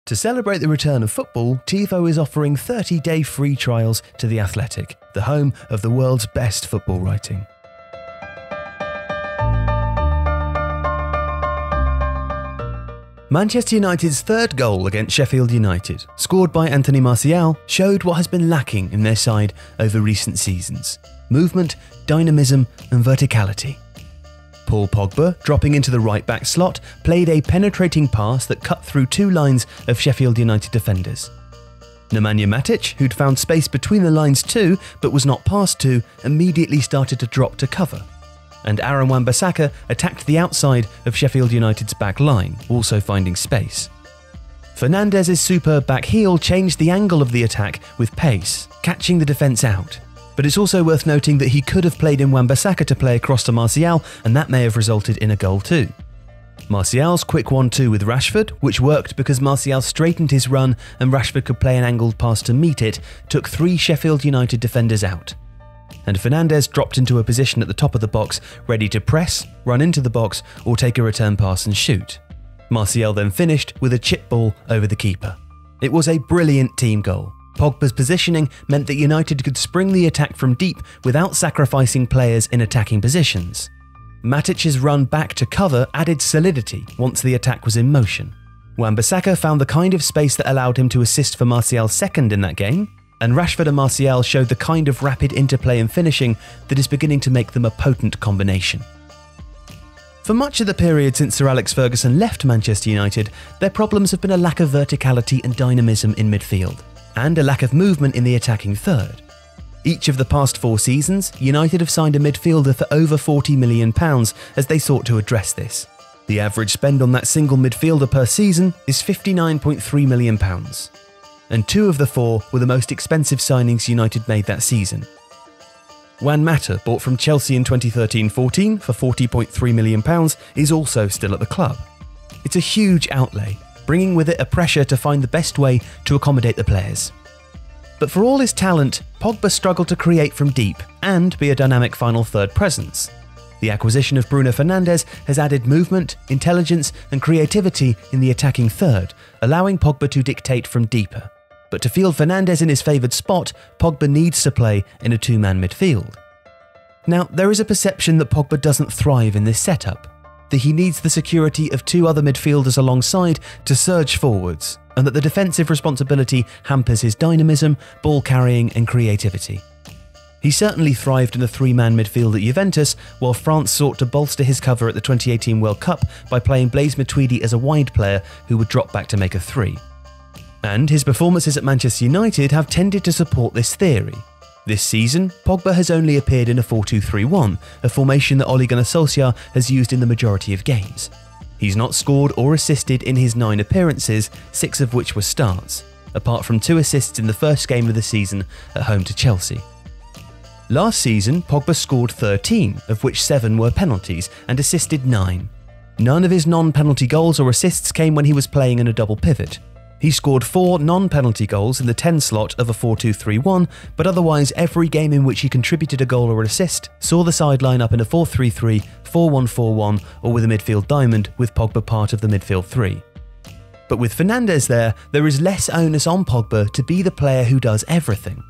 To celebrate the return of football, Tifo is offering 30-day free trials to The Athletic, the home of the world's best football writing. Manchester United's third goal against Sheffield United, scored by Anthony Martial, showed what has been lacking in their side over recent seasons: movement, dynamism and verticality. Paul Pogba, dropping into the right-back slot, played a penetrating pass that cut through two lines of Sheffield United defenders. Nemanja Matic, who'd found space between the lines too, but was not passed to, immediately started to drop to cover. And Aaron Wan-Bissaka attacked the outside of Sheffield United's back line, also finding space. Fernandez's superb back heel changed the angle of the attack with pace, catching the defence out. But it's also worth noting that he could have played in Wan-Bissaka to play across to Martial, and that may have resulted in a goal too. Martial's quick 1-2 with Rashford, which worked because Martial straightened his run and Rashford could play an angled pass to meet it, took three Sheffield United defenders out. And Fernandez dropped into a position at the top of the box, ready to press, run into the box, or take a return pass and shoot. Martial then finished with a chip ball over the keeper. It was a brilliant team goal. Pogba's positioning meant that United could spring the attack from deep without sacrificing players in attacking positions. Matic's run back to cover added solidity once the attack was in motion. Wan-Bissaka found the kind of space that allowed him to assist for Martial's second in that game, and Rashford and Martial showed the kind of rapid interplay and finishing that is beginning to make them a potent combination. For much of the period since Sir Alex Ferguson left Manchester United, their problems have been a lack of verticality and dynamism in midfield, and a lack of movement in the attacking third. Each of the past 4 seasons, United have signed a midfielder for over £40 million as they sought to address this. The average spend on that single midfielder per season is £59.3 million. And 2 of the 4 were the most expensive signings United made that season. Wan-Bissaka, bought from Chelsea in 2013-14 for £40.3 million, is also still at the club. It's a huge outlay, bringing with it a pressure to find the best way to accommodate the players. But for all his talent, Pogba struggled to create from deep and be a dynamic final third presence. The acquisition of Bruno Fernandes has added movement, intelligence and creativity in the attacking third, allowing Pogba to dictate from deeper. But to field Fernandes in his favoured spot, Pogba needs to play in a two-man midfield. Now, there is a perception that Pogba doesn't thrive in this setup, that he needs the security of 2 other midfielders alongside to surge forwards, and that the defensive responsibility hampers his dynamism, ball carrying and creativity. He certainly thrived in the 3-man midfield at Juventus, while France sought to bolster his cover at the 2018 World Cup by playing Blaise Matuidi as a wide player who would drop back to make a 3. And his performances at Manchester United have tended to support this theory. This season, Pogba has only appeared in a 4-2-3-1, a formation that Ole Gunnar Solskjaer has used in the majority of games. He's not scored or assisted in his 9 appearances, 6 of which were starts, apart from 2 assists in the first game of the season at home to Chelsea. Last season, Pogba scored 13, of which 7 were penalties, and assisted 9. None of his non-penalty goals or assists came when he was playing in a double pivot. He scored 4 non-penalty goals in the 10 slot of a 4-2-3-1, but otherwise every game in which he contributed a goal or assist saw the sideline up in a 4-3-3, 4-1-4-1 or with a midfield diamond with Pogba part of the midfield 3. But with Fernandes there is less onus on Pogba to be the player who does everything.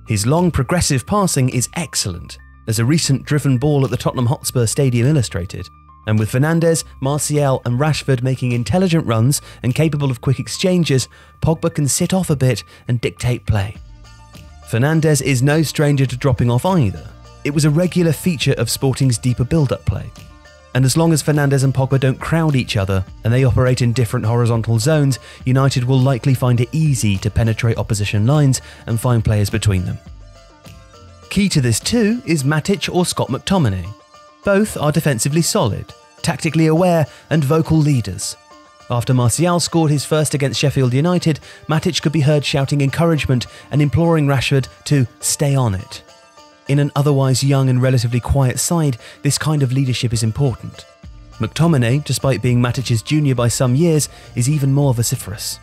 His long progressive passing is excellent, as a recent driven ball at the Tottenham Hotspur Stadium illustrated. And with Fernandes, Martial and Rashford making intelligent runs and capable of quick exchanges, Pogba can sit off a bit and dictate play. Fernandes is no stranger to dropping off either. It was a regular feature of Sporting's deeper build-up play. And as long as Fernandes and Pogba don't crowd each other and they operate in different horizontal zones, United will likely find it easy to penetrate opposition lines and find players between them. Key to this too is Matic or Scott McTominay. Both are defensively solid, tactically aware and vocal leaders. After Martial scored his first against Sheffield United, Matic could be heard shouting encouragement and imploring Rashford to stay on it. In an otherwise young and relatively quiet side, this kind of leadership is important. McTominay, despite being Matic's junior by some years, is even more vociferous.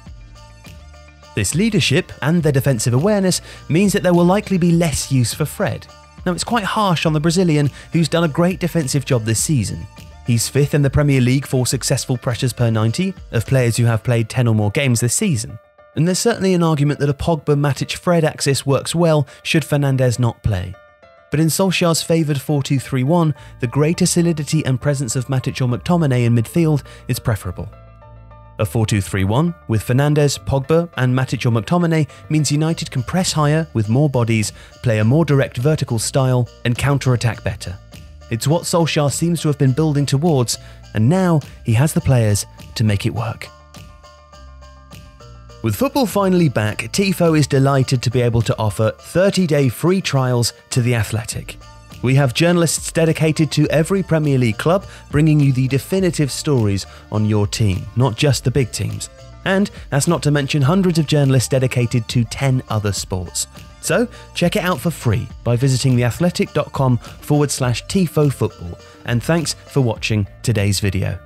This leadership and their defensive awareness means that there will likely be less use for Fred. Now, it's quite harsh on the Brazilian, who's done a great defensive job this season. He's 5th in the Premier League for successful pressures per 90 of players who have played 10 or more games this season. And there's certainly an argument that a Pogba-Matic-Fred axis works well should Fernandes not play. But in Solskjaer's favoured 4-2-3-1, the greater solidity and presence of Matic or McTominay in midfield is preferable. A 4-2-3-1 with Fernandes, Pogba and Matic or McTominay means United can press higher with more bodies, play a more direct vertical style and counter-attack better. It's what Solskjaer seems to have been building towards, and now he has the players to make it work. With football finally back, Tifo is delighted to be able to offer 30-day free trials to The Athletic. We have journalists dedicated to every Premier League club, bringing you the definitive stories on your team, not just the big teams. And that's not to mention hundreds of journalists dedicated to 10 other sports. So check it out for free by visiting theathletic.com/Tifo Football. And thanks for watching today's video.